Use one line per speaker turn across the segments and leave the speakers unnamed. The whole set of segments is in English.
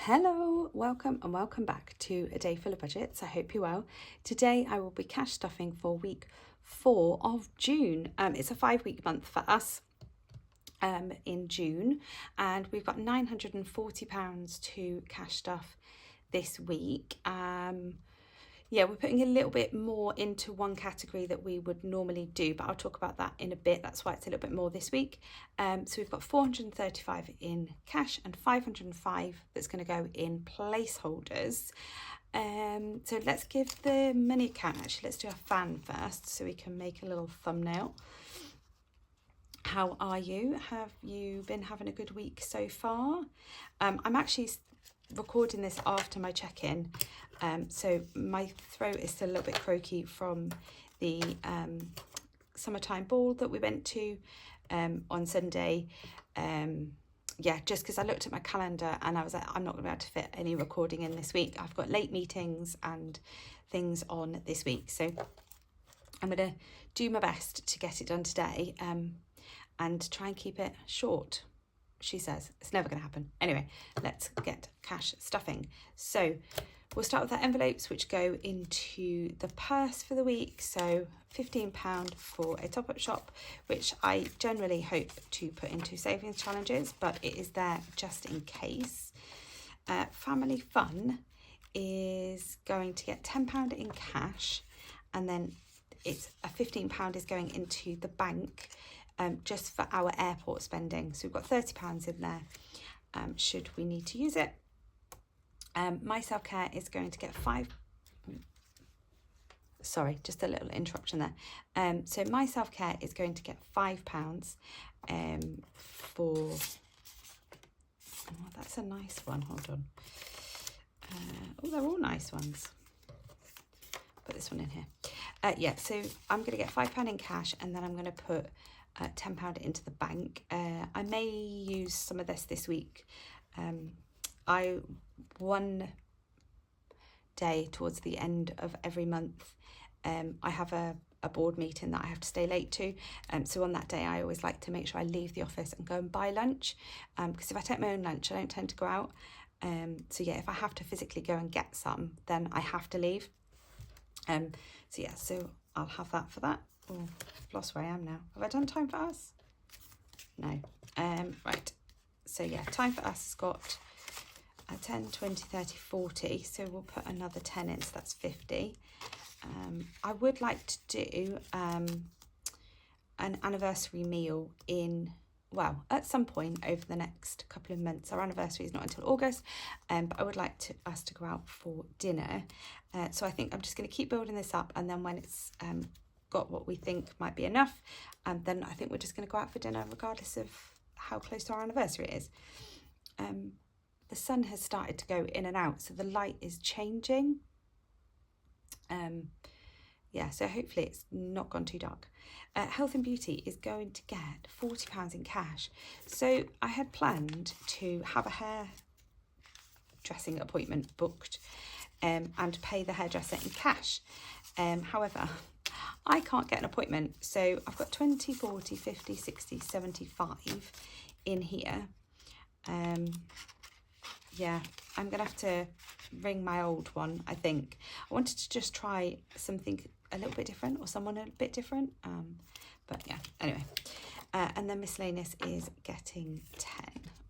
Hello, welcome and welcome back to A Day Full of Budgets. I hope you're well. Today I will be cash stuffing for week 4 of June. It's a 5-week month for us in June, and we've got £940 to cash stuff this week. Yeah, we're putting a little bit more into one category that we would normally do, but I'll talk about that in a bit. That's why it's a little bit more this week. So we've got 435 in cash and 505 that's going to go in placeholders. So let's give the money account, actually, let's do a fan first so we can make a little thumbnail. How are you? Have you been having a good week so far? I'm actually recording this after my check-in, so my throat is still a little bit croaky from the summertime ball that we went to on Sunday. Yeah, just because I looked at my calendar and I was like, I'm not going to be able to fit any recording in this week. I've got late meetings and things on this week, so I'm going to do my best to get it done today and try and keep it short. She says it's never going to happen. Anyway, let's get cash stuffing. So we'll start with our envelopes, which go into the purse for the week. So £15 for a top-up shop, which I generally hope to put into savings challenges, but it is there just in case. Family Fun is going to get £10 in cash, and then it's a £15 is going into the bank just for our airport spending. So we've got £30 in there should we need to use it. My self-care is going to get sorry, just a little interruption there. So my self-care is going to get £5 for, oh, that's a nice one, hold on. Oh, they're all nice ones. Put this one in here. Yeah, so I'm going to get £5 in cash, and then I'm going to put £10 into the bank. I may use some of this week. One day towards the end of every month, I have a board meeting that I have to stay late to. So on that day, I always like to make sure I leave the office and go and buy lunch. Because if I take my own lunch, I don't tend to go out. So yeah, if I have to physically go and get some, then I have to leave. So yeah, so I'll have that for that. Oh, I've lost where I am now. Have I done time for us? No. Right. So yeah, time for us has got 10, 20, 30, 40. So we'll put another 10 in, so that's 50. I would like to do an anniversary meal at some point over the next couple of months. Our anniversary is not until August, but I would like us to go out for dinner. So I think I'm just going to keep building this up, and then when it's got what we think might be enough, and then I think we're just going to go out for dinner regardless of how close to our anniversary it is. The sun has started to go in and out, so the light is changing. Yeah, so hopefully it's not gone too dark. Health and Beauty is going to get £40 in cash. So I had planned to have a hairdressing appointment booked and pay the hairdresser in cash. However, I can't get an appointment, so I've got 20, 40, 50, 60, 75 in here. Yeah, I'm going to have to ring my old one, I think. I wanted to just try something a little bit different, or someone a bit different. But yeah, anyway. And then miscellaneous is getting 10.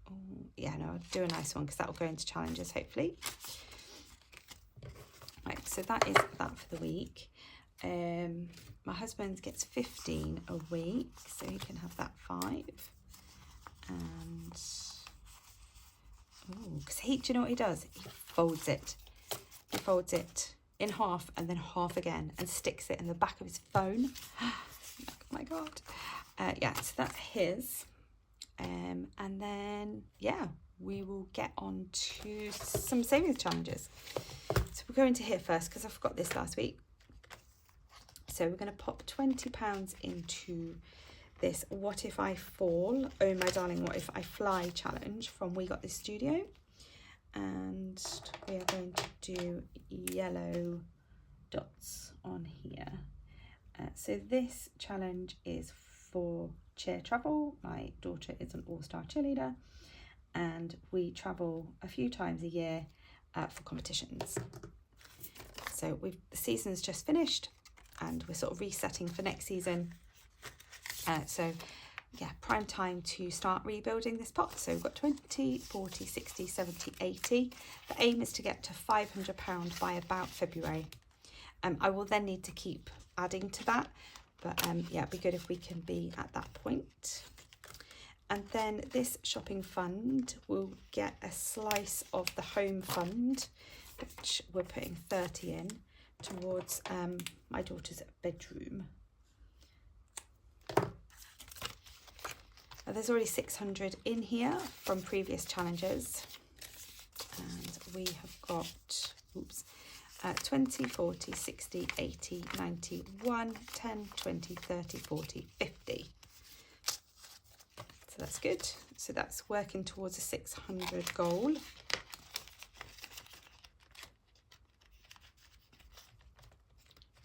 Oh, yeah, no, I'll do a nice one because that will go into challenges, hopefully. Right, so that is that for the week. My husband gets 15 a week, so he can have that 5. And because do you know what he does? He folds it. He folds it in half and then half again and sticks it in the back of his phone. Oh my God. Yeah, so that's his. And then, yeah, we will get on to some savings challenges. So we'll go into here first because I forgot this last week. So we're going to pop £20 into this What If I Fall, Oh My Darling, What If I Fly challenge from We Got This Studio. And we are going to do yellow dots on here. So this challenge is for cheer travel. My daughter is an all-star cheerleader, and we travel a few times a year for competitions. So the season's just finished and we're sort of resetting for next season. So yeah, prime time to start rebuilding this pot. So we've got 20, 40, 60, 70, 80. The aim is to get to £500 by about February. I will then need to keep adding to that, but yeah, it'd be good if we can be at that point. And then this shopping fund will get a slice of the home fund, which we're putting 30 in towards my daughter's bedroom. There's already 600 in here from previous challenges, and we have got 20, 40, 60, 80, 90, 1, 10, 20, 30, 40, 50. So that's good. So that's working towards a 600 goal.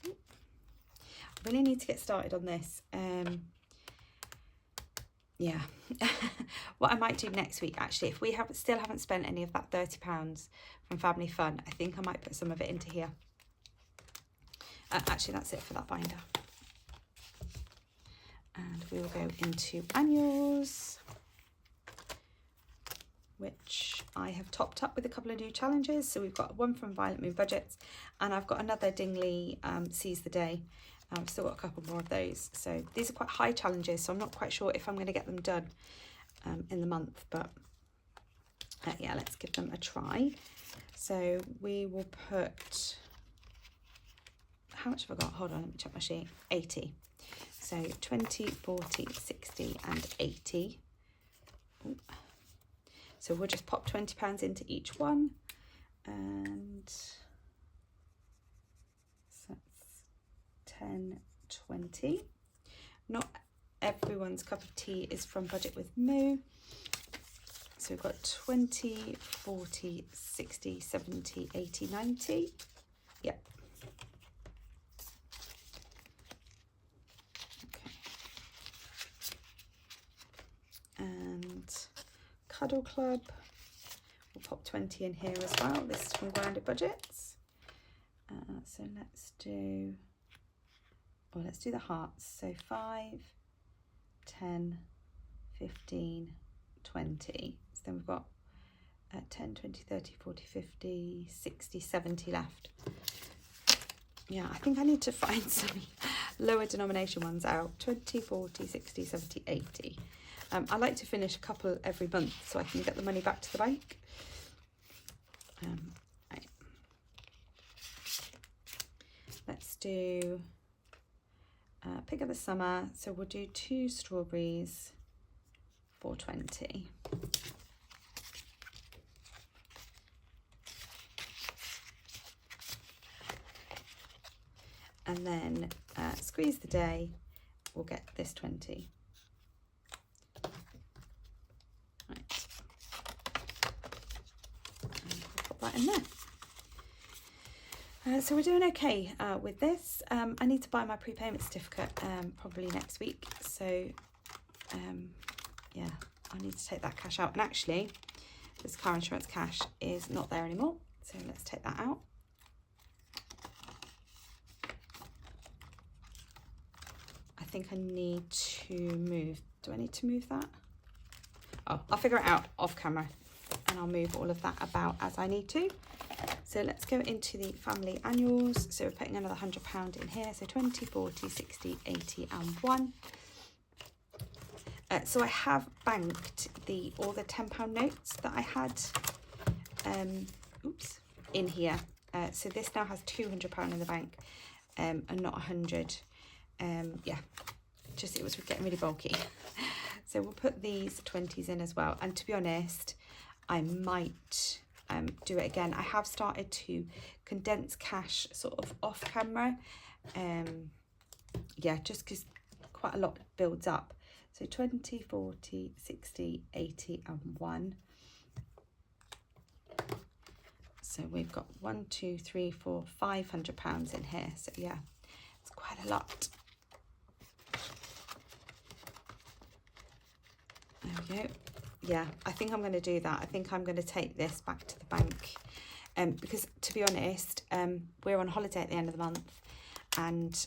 I really need to get started on this. Yeah, what I might do next week, actually, if we still haven't spent any of that £30 from Family Fun, I think I might put some of it into here. Actually, that's it for that binder. And we will go into annuals, which I have topped up with a couple of new challenges. So we've got one from Violet Moon Budgets, and I've got another Dingley Seize the Day. I've still got a couple more of those. So these are quite high challenges, so I'm not quite sure if I'm going to get them done in the month, but yeah, let's give them a try. So we will put, how much have I got? Hold on, let me check my sheet. 80. So 20, 40, 60 and 80. Ooh. So we'll just pop £20 into each one, and so that's 10, 20. Not everyone's cup of tea is from Budget with Moo. So we've got 20, 40, 60, 70, 80, 90. Yep. Okay. And Cuddle Club, we'll pop 20 in here as well. This is from Grounded Budgets. So let's do the hearts. So 5, 10, 15, 20. So then we've got 10, 20, 30, 40, 50, 60, 70 left. Yeah, I think I need to find some lower denomination ones out. 20, 40, 60, 70, 80. I like to finish a couple every month so I can get the money back to the bank. Right. Let's do Pick of the Summer. So we'll do 2 strawberries for 20. And then Squeeze the Day, we'll get this 20. Right. And we'll put that in there. So we're doing okay with this. I need to buy my prepayment certificate probably next week. So yeah, I need to take that cash out. And actually, this car insurance cash is not there anymore. So let's take that out. I think I need to move. Do I need to move that? Oh, I'll figure it out off camera and I'll move all of that about as I need to. So let's go into the family annuals. So we're putting another £100 in here. So 20, 40, 60, 80 and 1. So I have banked all the £10 notes that I had in here. So this now has £200 in the bank and not 100. Yeah, just it was getting really bulky. So we'll put these 20s in as well. And to be honest, I might do it again. I have started to condense cash sort of off camera. Yeah, just because quite a lot builds up. So 20, 40, 60, 80 and 1. So we've got 1, 2, 3, 4, £500 in here. So yeah, it's quite a lot. There we go. yeah, I think I'm going to do that. I think I'm going to take this back to the bank, because to be honest, we're on holiday at the end of the month, and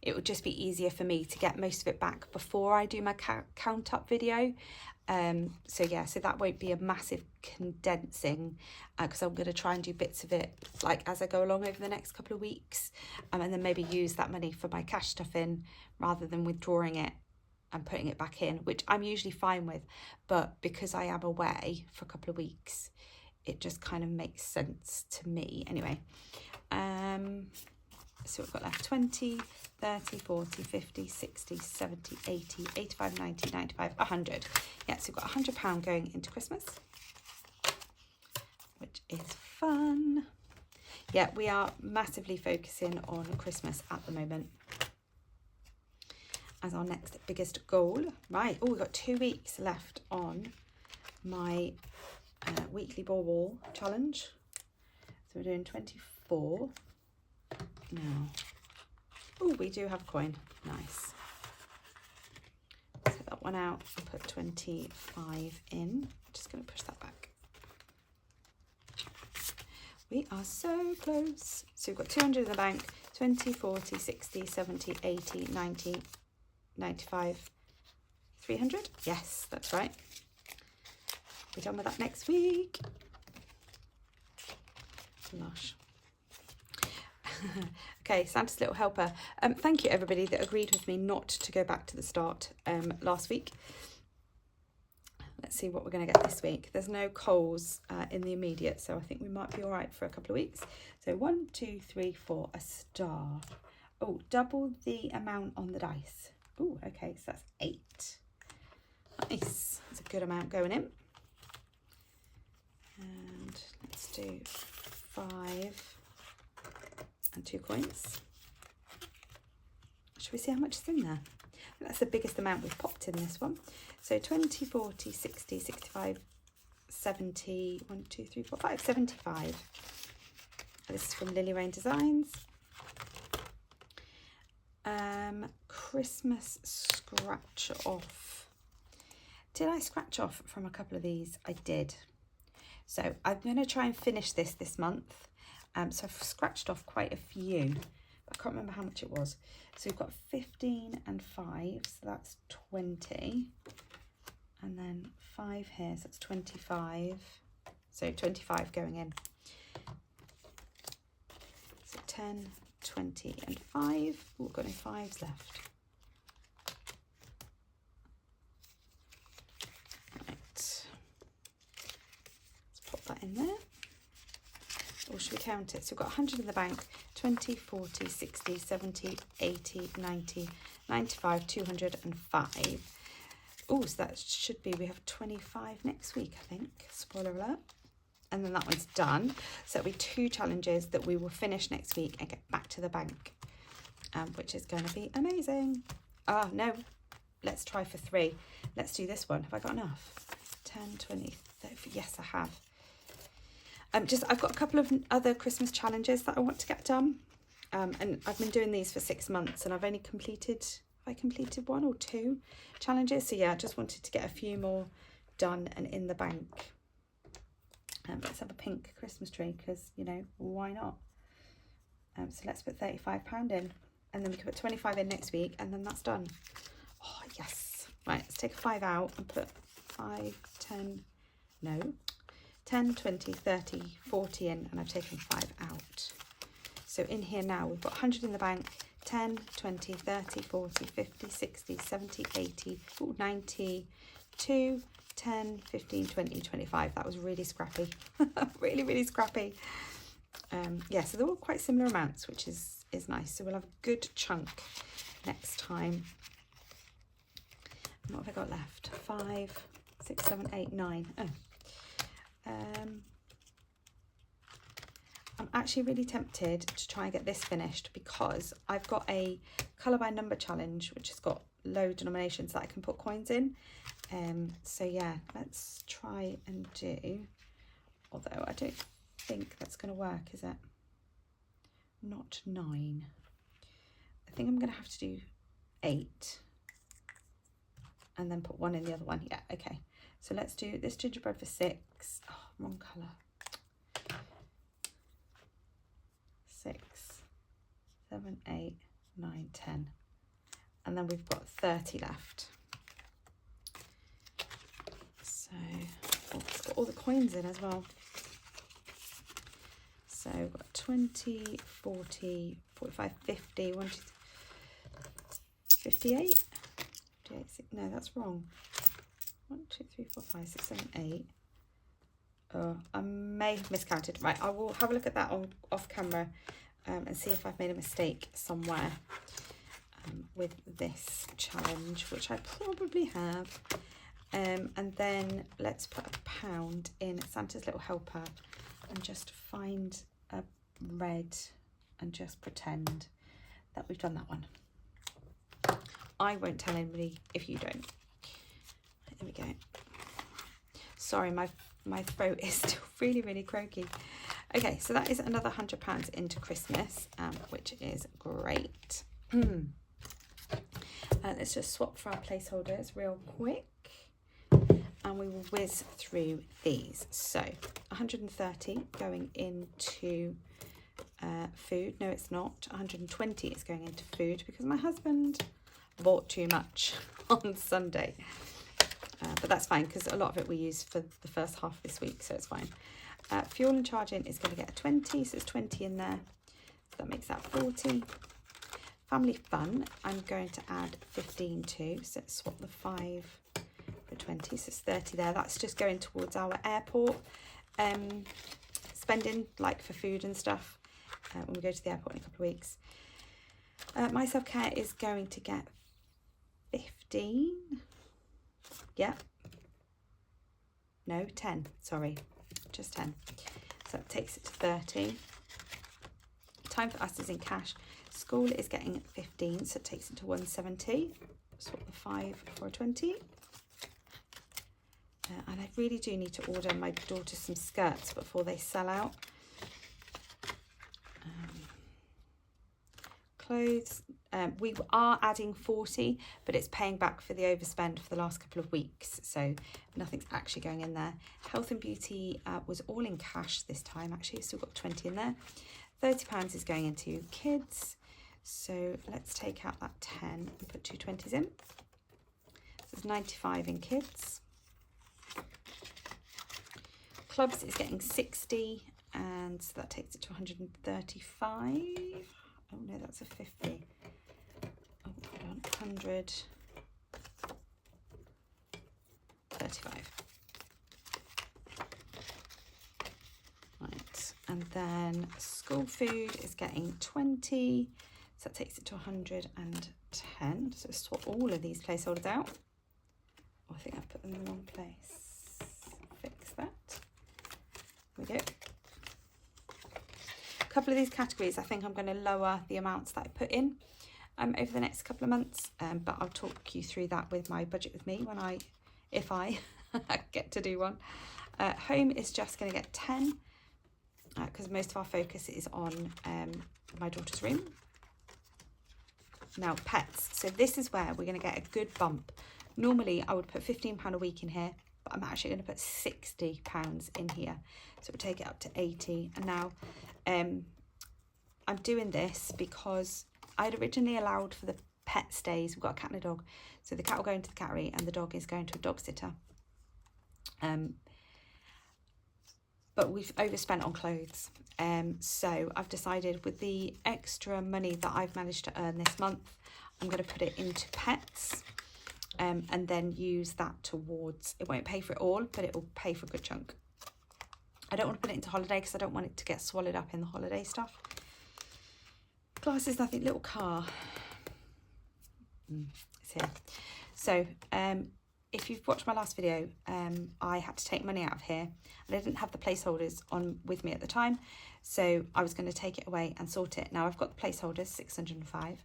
it would just be easier for me to get most of it back before I do my count up video. So yeah, so that won't be a massive condensing, because I'm going to try and do bits of it like as I go along over the next couple of weeks, and then maybe use that money for my cash stuffing rather than withdrawing it and putting it back in, which I'm usually fine with, but because I am away for a couple of weeks, it just kind of makes sense to me anyway. So we've got left 20, 30, 40, 50, 60, 70, 80, 85, 90, 95, 100. Yeah, so we've got £100 going into Christmas, which is fun. Yeah, we are massively focusing on Christmas at the moment as our next biggest goal. Right, oh, we've got 2 weeks left on my weekly ball challenge. So we're doing 24 now. Oh, we do have coin. Nice. Set that one out and put 25 in. Just going to push that back. We are so close. So we've got 200 in the bank. 20, 40, 60, 70, 80, 90, 95, 300. Yes, that's right. We're done with that next week. Lush. Okay, Santa's little helper. Thank you everybody that agreed with me not to go back to the start last week. Let's see what we're going to get this week. There's no coals in the immediate, so I think we might be all right for a couple of weeks. So 1, 2, 3, 4, a star. Oh, double the amount on the dice. Oh, okay, so that's 8. Nice. That's a good amount going in. And let's do 5 and 2 coins. Should we see how much is in there? That's the biggest amount we've popped in this one. So 20, 40, 60, 65, 70, 1, 2, 3, 4, 5, 75. This is from Lily Rain Designs. Christmas scratch off. Did I scratch off from a couple of these? I did. So I'm going to try and finish this month. So I've scratched off quite a few. I can't remember how much it was. So we've got 15 and 5, so that's 20. And then 5 here, so that's 25. So 25 going in. So 10, 20 and 5. Oh, we've got no 5s left. Right. Let's pop that in there. Or should we count it? So we've got 100 in the bank, 20, 40, 60, 70, 80, 90, 95, 205. Oh, so that should be, we have 25 next week, I think. Spoiler alert. And then that one's done. So it'll be 2 challenges that we will finish next week and get back to the bank, which is going to be amazing. Ah, no, let's try for 3. Let's do this one. Have I got enough? 10, 20, 30. Yes, I have. I've got a couple of other Christmas challenges that I want to get done. And I've been doing these for 6 months and I've only completed, have I completed 1 or 2 challenges? So yeah, I just wanted to get a few more done and in the bank. Let's have a pink Christmas tree because, you know, why not? So let's put £35 in and then we can put 25 in next week and then that's done. Oh, yes. Right, let's take a 5 out and put 5, 10, no. 10, 20, 30, 40 in, and I've taken 5 out. So in here now, we've got 100 in the bank, 10, 20, 30, 40, 50, 60, 70, 80, 92, 10, 15, 20, 25. That was really scrappy. really, really scrappy. Yeah, so they're all quite similar amounts, which is nice. So we'll have a good chunk next time. And what have I got left? 5, 6, 7, 8, 9. Oh. I'm actually really tempted to try and get this finished because I've got a colour by number challenge which has got low denominations that I can put coins in. So yeah, let's try and do, although I don't think that's going to work, is it? Not 9. I think I'm going to have to do 8 and then put 1 in the other one. Yeah, okay. So let's do this gingerbread for 6. Oh, wrong colour. 6, 7, 8, 9, 10. And then we've got 30 left. So, oh, it's got all the coins in as well. So we've got 20, 40, 45, 50, 1, 2, 58? 58, 6, no, that's wrong. 1, 2, 3, 4, 5, 6, 7, 8. Oh, I may have miscounted. Right, I will have a look at that on off camera and see if I've made a mistake somewhere with this challenge, which I probably have. And then let's put £1 in Santa's Little Helper and just find a red and just pretend that we've done that one. I won't tell anybody if you don't. There we go. Sorry, my throat is still really croaky. Okay, so that is another £100 into Christmas, which is great. Let's just swap for our placeholders real quick, and we will whiz through these. So 130 going into food. No, it's not. 120 is going into food because my husband bought too much on Sunday. But that's fine because a lot of it we use for the first half of this week, so it's fine. Fuel and charging is going to get a 20, so it's 20 in there. So that makes that 40. Family fun, I'm going to add 15 to, so let's swap the 5 for 20, so it's 30 there. That's just going towards our airport spending, like for food and stuff, when we go to the airport in a couple of weeks. My self-care is going to get 15. Yeah. No, 10, sorry, just 10. So that takes it to 30. Time for us is in cash. School is getting 15, so it takes it to 170. Swap the 5 for a 20. And I really do need to order my daughter some skirts before they sell out. Clothes, we are adding 40, but it's paying back for the overspend for the last couple of weeks, so nothing's actually going in there. Health and beauty was all in cash this time. Actually, still got 20 in there. £30 is going into kids, so let's take out that 10 and put 2 20s in. So there's 95 in kids. Clubs is getting 60, and so that takes it to 135. Oh no, that's a 50. Oh, hold on, 135. Right, and then school food is getting 20, so that takes it to 110. So swap all of these placeholders out. Oh, I think I've put them in the wrong place. Fix that. There we go. A couple of these categories, I think I'm going to lower the amounts that I put in over the next couple of months, but I'll talk you through that with my budget with me if I get to do one. Home is just going to get 10 because most of our focus is on my daughter's room. Now pets, so this is where we're going to get a good bump. Normally I would put £15 a week in here, but I'm actually going to put £60 in here, so we'll take it up to 80. And now I'm doing this because I'd originally allowed for the pet stays. We've got a cat and a dog, so the cat will go into the cattery and the dog is going to a dog sitter. But we've overspent on clothes, so I've decided with the extra money that I've managed to earn this month, I'm going to put it into pets, and then use that towards, it won't pay for it all, but it will pay for a good chunk. I don't want to put it into holiday because I don't want it to get swallowed up in the holiday stuff. Glasses, nothing, little car. It's here. So if you've watched my last video, I had to take money out of here and I didn't have the placeholders on with me at the time, so I was going to take it away and sort it. Now I've got the placeholders, 605,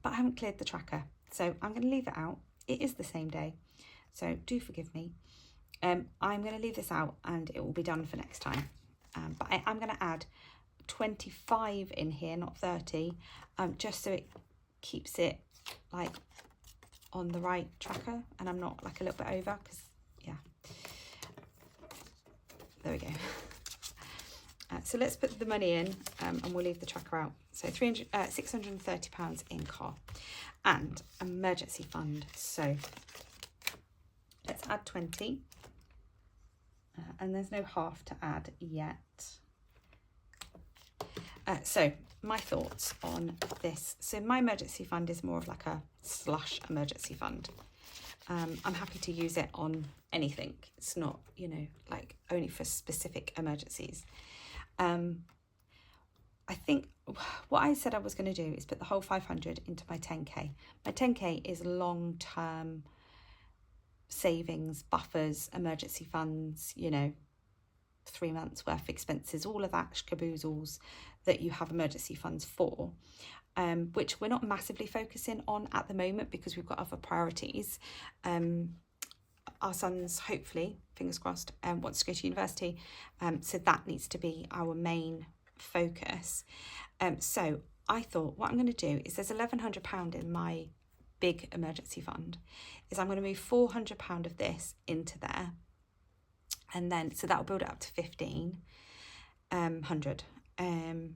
but I haven't cleared the tracker, so I'm going to leave it out. It is the same day, so do forgive me. I'm going to leave this out and it will be done for next time, but I'm going to add 25 in here, not 30, just so it keeps it like on the right tracker and I'm not like a little bit over, because yeah, there we go. So let's put the money in and we'll leave the tracker out. So £630 in car and emergency fund. So let's add 20 and there's no half to add yet. So my thoughts on this. So my emergency fund is more of like a slush emergency fund. I'm happy to use it on anything. It's not, you know, like only for specific emergencies. I think what I said I was going to do is put the whole 500 into my 10k. My 10k is long-term savings, buffers, emergency funds, you know, 3 months worth of expenses, all of that caboozles that you have emergency funds for, which we're not massively focusing on at the moment because we've got other priorities. Our son's, hopefully, fingers crossed, wants to go to university, so that needs to be our main focus. So I thought what I'm going to do is there's £1,100 in my big emergency fund, is I'm going to move £400 of this into there, and then so that'll build it up to 1,500, and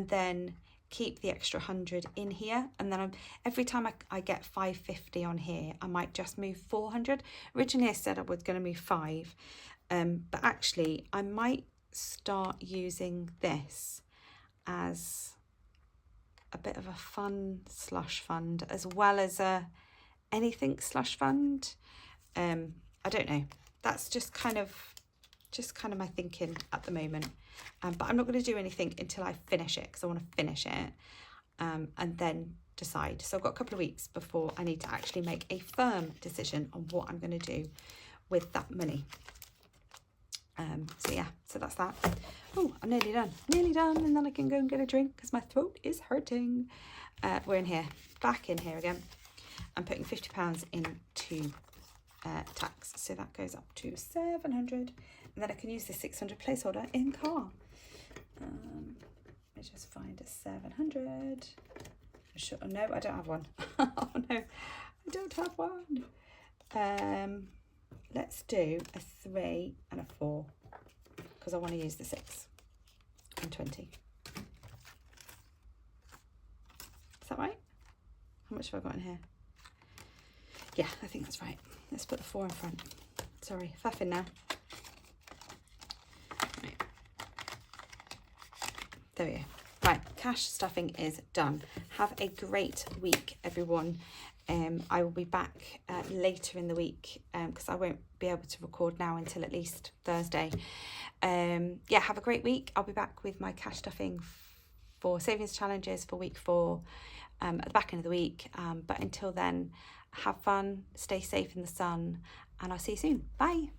then keep the extra 100 in here, and then every time I get 550 on here, I might just move 400. Originally I said I was going to move 5, but actually I might start using this as a bit of a fun slush fund as well as a anything slush fund. I don't know, that's just kind of my thinking at the moment, but I'm not going to do anything until I finish it, because I want to finish it and then decide. So I've got a couple of weeks before I need to actually make a firm decision on what I'm going to do with that money. So yeah, so that's that. Oh, I'm nearly done, and then I can go and get a drink because my throat is hurting. We're in here, back in here again. I'm putting £50 into tax, so that goes up to 700, and then I can use the 600 placeholder in car. Let me just find a 700. Sure, no, I don't have one. Oh no, I don't have one. Let's do a 3 and a 4 because I want to use the 6 and 20. Is that right? How much have I got in here? Yeah, I think that's right. Let's put the 4 in front. Sorry, faffing now. Right. There we go. Right, cash stuffing is done. Have a great week, everyone. I will be back later in the week because I won't be able to record now until at least Thursday. Yeah, have a great week. I'll be back with my cash stuffing for savings challenges for week 4 at the back end of the week. But until then, have fun, stay safe in the sun, and I'll see you soon. Bye.